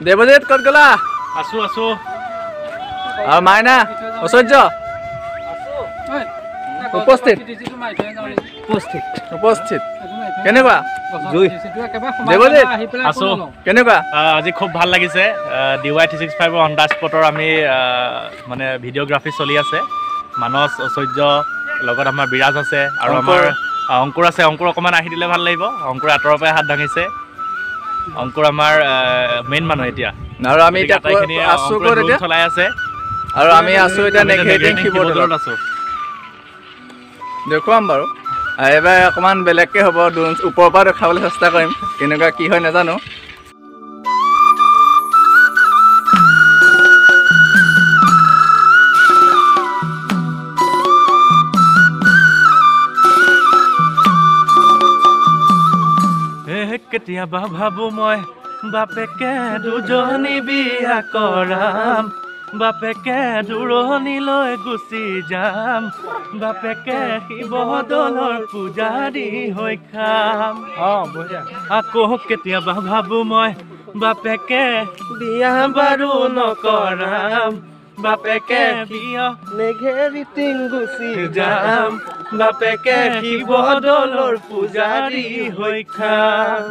দেৱজিৎ ক'ত গ'লা? আছো আৰু মাইনা ঐশ্বৰ্য উপস্থিত কেনেকুৱা দেৱজিৎ আছো কেনেকুৱা আজি খুব ভাল লাগিছে DY365 অন দা স্পটৰ আমি মানে ভিডিঅ'গ্ৰাফি চলি আছে মানস ঐশ্বৰ্য লগত আমাৰ বিৰাজ আছে আৰু আমাৰ অংকুৰ আছে অংকুৰ অকণমান আহি দিলে ভাল লাগিব অংকুৰ আঁতৰৰ পৰাই হাত দাঙিছে অংকুৰ আমাৰ মেইন মানুহ এতিয়া আৰু আমি এতিয়া আছো ক'ত এতিয়া চলাই আছে আৰু আমি আছো এতিয়া নেগেটিং কিবৰ্ডত আছো দেখুৱাম বাৰু এইবাৰ অকণমান বেলেগকৈ হ'ব ওপৰৰ পৰা দেখাবলৈ চেষ্টা কৰিম কেনেকুৱা কি হয় নাজানো কেতিয়াবা ভাবো মই বাপেকে দুজনী বিয়া কৰাম বাপেকে দূৰণিলৈ গুচি যাম বাপেকে শিৱদৌলৰ পূজাৰী হৈ খাম আকৌ কেতিয়াবা ভাবো মই বাপেকে বিয়া বাৰু নকৰাম বাপেকে বিয়া নেঘেৰিটিং গুচি যাম বাপেকে শিৱদৌলৰ পূজাৰী হৈ খাম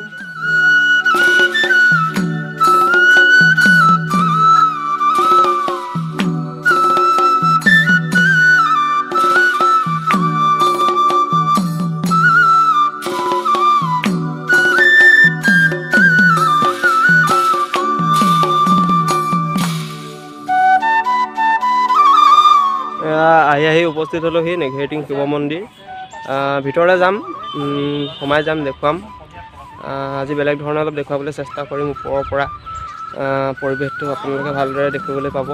আহি উপস্থিত হ'লোহি নেঘেৰিটিং শিৱ মন্দিৰ ভিতৰলৈ যাম সোমাই যাম দেখুৱাম আজি বেলেগ ধৰণে অলপ দেখুৱাবলৈ চেষ্টা কৰিম ওপৰৰ পৰা পৰিৱেশটো আপোনালোকে ভালদৰে দেখিবলৈ পাব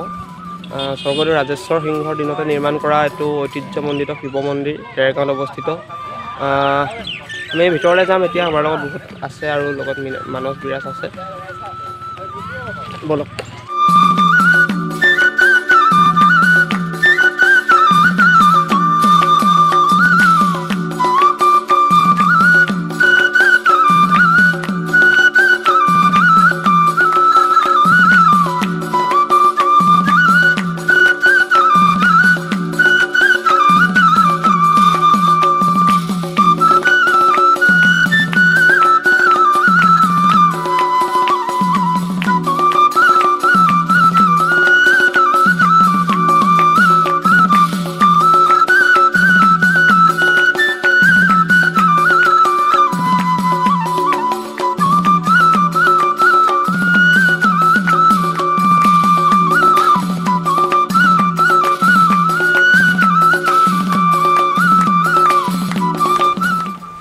স্বৰ্গদেউ ৰাজেশ্বৰ সিংহৰ দিনতে নিৰ্মাণ কৰা এইটো ঐতিহ্যমণ্ডিত শিৱ মন্দিৰ ডেৰগাঁৱত অৱস্থিত আমি ভিতৰলৈ যাম এতিয়া আমাৰ লগত বহুত আছে আৰু লগত মানস বিৰাজ আছে বলক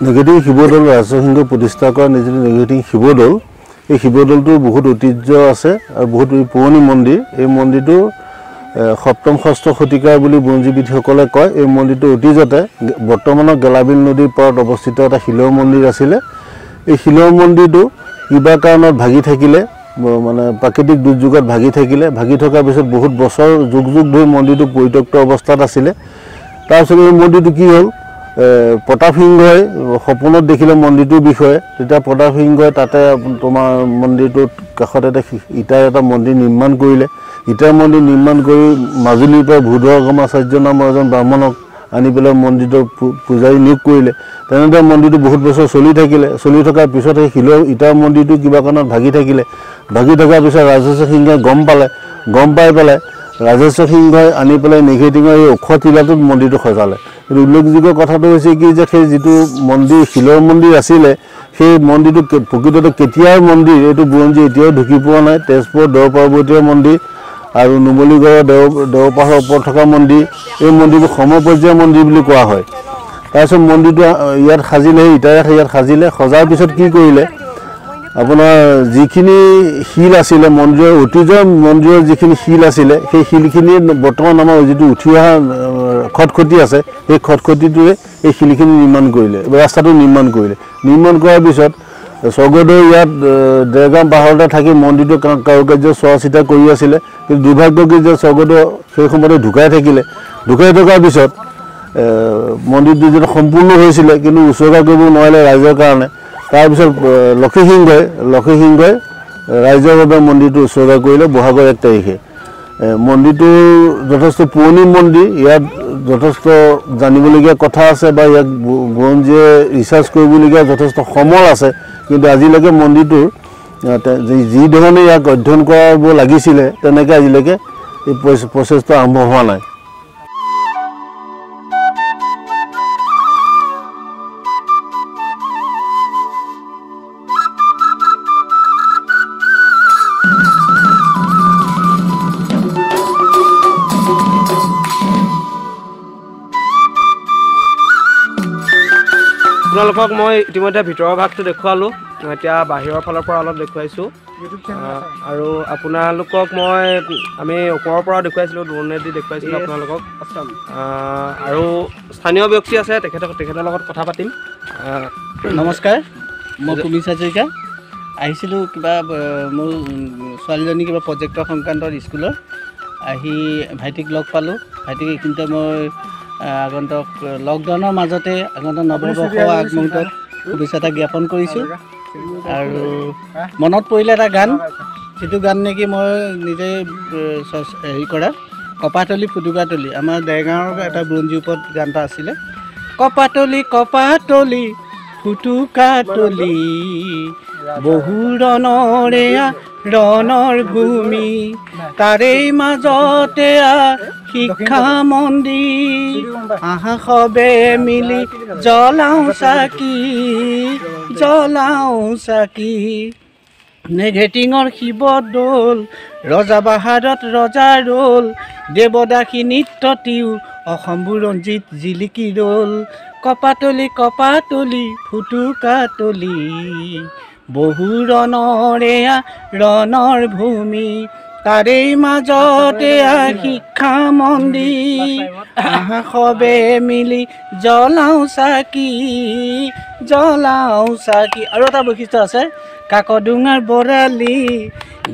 নেগেটিং শিৱদৌল ৰাজসিংহ প্ৰতিষ্ঠা কৰা নিজে নেগেটিং শিৱদৌল এই শিৱদৌলটোৰ বহুত ঐতিহ্য আছে আৰু বহুত পুৰণি মন্দিৰ এই মন্দিৰটো সপ্তম ষষ্ঠ শতিকাৰ বুলি বুৰঞ্জীবিদসকলে কয় এই মন্দিৰটো অতীজতে বৰ্তমানৰ গেলাবিল নদীৰ পাৰত অৱস্থিত এটা শিলৰ মন্দিৰ আছিলে এই শিলৰ মন্দিৰটো কিবা কাৰণত ভাগি থাকিলে মানে প্ৰাকৃতিক দুৰ্যোগত ভাগি থাকিলে ভাগি থকাৰ পিছত বহুত বছৰ যুগ যুগ ধৰি মন্দিৰটো পৰিত্যক্ত অৱস্থাত আছিলে তাৰপিছত এই মন্দিৰটো কি হ'ল প্ৰতাপ সিংহই সপোনত দেখিলে মন্দিৰটোৰ বিষয়ে তেতিয়া প্ৰতাপ সিংহই তাতে তোমাৰ মন্দিৰটোৰ কাষত এটা ইটাৰ এটা মন্দিৰ নিৰ্মাণ কৰিলে ইটাৰ মন্দিৰ নিৰ্মাণ কৰি মাজুলীৰ পৰা ভূধৰ্গমাচাৰ্য নামৰ এজন ব্ৰাহ্মণক আনি পেলাই মন্দিৰটোৰ পূজাৰী নিয়োগ কৰিলে তেনেদৰে মন্দিৰটো বহুত বছৰ চলি থকাৰ পিছত সেই শিলৰ ইটাৰ মন্দিৰটো কিবা কাৰণত ভাগি থকাৰ পিছত ৰাজেশ্বৰ সিংহই গম পাই পেলাই ৰাজেশ্বৰ সিংহই আনি পেলাই নেঘেৰিটিঙৰ এই ওখ টিলাটোত মন্দিৰটো সজালে কিন্তু উল্লেখযোগ্য কথাটো হৈছে কি যে সেই যিটো মন্দিৰ শিলৰ মন্দিৰ আছিলে সেই মন্দিৰটো প্ৰকৃততে কেতিয়াৰ মন্দিৰ এইটো বুৰঞ্জী এতিয়াও ঢুকি পোৱা নাই তেজপুৰৰ দেও পাৰ্বতীয় মন্দিৰ আৰু নুমলীগড়ৰ দেওপাহাৰৰ ওপৰত থকা মন্দিৰ এই মন্দিৰটো সমপৰ্যায়ৰ মন্দিৰ বুলি কোৱা হয় তাৰপিছত মন্দিৰটো ইয়াত সাজিলে ইটাৰে ইয়াত সাজিলে সজাৰ পিছত কি কৰিলে আপোনাৰ যিখিনি শিল আছিলে মন্দিৰৰ ঐতিহ্যৰ মন্দিৰৰ যিখিনি শিল আছিলে সেই শিলখিনি বৰ্তমান আমাৰ যিটো উঠি অহা খটখটি আছে সেই খটখটিটোৱে এই শিলখিনি নিৰ্মাণ কৰিলে ৰাস্তাটো নিৰ্মাণ কৰাৰ পিছত স্বৰ্গদেউ ইয়াত দেৰগাঁও পাহাৰতে থাকি মন্দিৰটো কাৰুকাৰ্য চোৱা চিতা কৰি আছিলে কিন্তু দুৰ্ভাগ্য কি যে স্বৰ্গদেউ সেই সময়তে ঢুকাই থকাৰ পিছত মন্দিৰটো যেটা সম্পূৰ্ণ হৈছিলে কিন্তু উৎসৰ্গা কৰিব নোৱাৰিলে ৰাইজৰ কাৰণে তাৰপিছত লক্ষী সিংহই ৰাইজৰ বাবে মন্দিৰটো উৎসৰ্গা কৰিলে বহাগৰ 1 তাৰিখে। মন্দিৰটো যথেষ্ট পুৰণি মন্দিৰ, ইয়াত যথেষ্ট জানিবলগীয়া কথা আছে বা ইয়াক বুৰঞ্জীয়ে ৰিচাৰ্চ কৰিবলগীয়া যথেষ্ট সমল আছে, কিন্তু আজিলৈকে মন্দিৰটোৰ যি ধৰণে ইয়াক অধ্যয়ন কৰাব লাগিছিলে তেনেকৈ আজিলৈকে এই প্ৰচেষ্টা আৰম্ভ হোৱা নাই। আপোনালোকক মই ইতিমধ্যে ভিতৰৰ ভাগটো দেখুৱালোঁ, এতিয়া বাহিৰৰ ফালৰ পৰা অলপ দেখুৱাইছোঁ। আৰু আপোনালোকক আমি ওপৰৰ পৰা দেখুৱাইছিলোঁ, ড্ৰোনেদি দেখুৱাইছিলোঁ আপোনালোকক। আৰু স্থানীয় ব্যক্তি আছে, তেখেতৰ লগত কথা পাতিম। নমস্কাৰ, মই কুমিৰ হাজৰিকা আহিছিলোঁ কিবা মোৰ ছোৱালীজনী কিবা প্ৰজেক্টৰ সংক্ৰান্তত স্কুলৰ আহি ভাইটিক লগ পালোঁ। ভাইটিক এইখিনিতে মই আগন্তুক লকডাউনৰ মাজতে আগন্তুক নৱবৰ্ষ আগমুহূৰ্তত শুভেচ্ছা এটা জ্ঞাপন কৰিছোঁ। আৰু মনত পৰিলে এটা গান, যিটো গান নেকি মই নিজে হেৰি কৰা কপাতলি ফুটুকাতলি, আমাৰ দেৰগাঁৱৰ এটা বুৰঞ্জীৰ ওপৰত গান এটা আছিলে। কপাতলি কপাতলি ফুটুকাতলি বহু ৰণৰে ৰণৰ ভূমি, তাৰেই মাজতে শিক্ষা মন্দিৰ, আহা সবে মিলি জ্বলাওঁ চাকি। নেঘেটিঙৰ শিৱদৌল, ৰজা বাহাৰত ৰজা ৰোল, দেৱদাসী নৃত্য তিও, অসম বুৰঞ্জীত জিলিকি ৰ'ল। কপাতলি কপাতলি ফুটুকাতলি বহু ৰণৰে ৰণৰ ভূমি, তাৰেই মাজতে শিক্ষা মন্দিৰ, আহা সবে মিলি জ্বলাওঁ চাকি। আৰু এটা বৈশিষ্ট্য আছে, কাকডোঙাৰ বৰালি,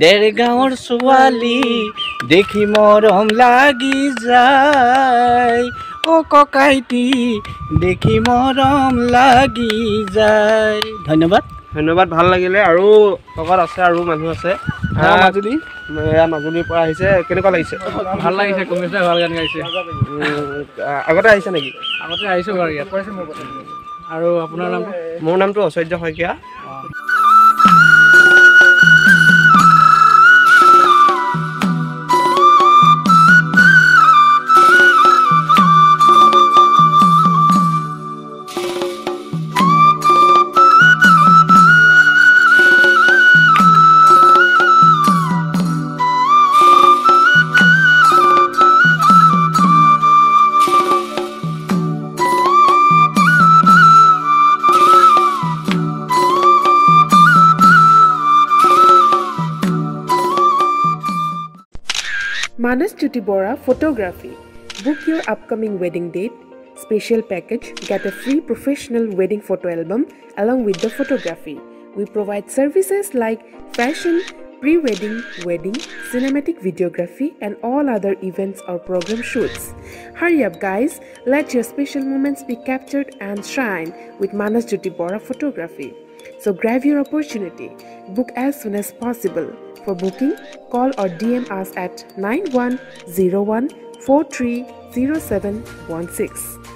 দেৰগাঁৱৰ ছোৱালী, দেখি মৰম লাগি যায়, অ' ককাইটি দেখি মৰম লাগি যায়। ধন্যবাদ। ভাল লাগিলে। আৰু লগত আছে আৰু মানুহ আছে। মাজুলীৰ পৰা আহিছে, কেনেকুৱা লাগিছে? ভাল লাগিছে, কুমিৰ ভাল গান গাইছে। আগতে আহিছে নেকি? আগতে আহিছোঁ বাৰু ইয়াত। আৰু আপোনাৰ নাম? মোৰ নামটো ঐশ্বৰ্য Saikia. Manas Jyoti Bora Photography. Book your upcoming wedding date. Special package. Get a free professional wedding photo album along with the photography. We provide services like fashion, pre-wedding, wedding, cinematic videography and all other events or program shoots. Hurry up guys, let your special moments be captured and shine with Manas Jyoti Bora Photography. So grab your opportunity. Book as soon as possible. For booking, call or DM us at 9101 430716.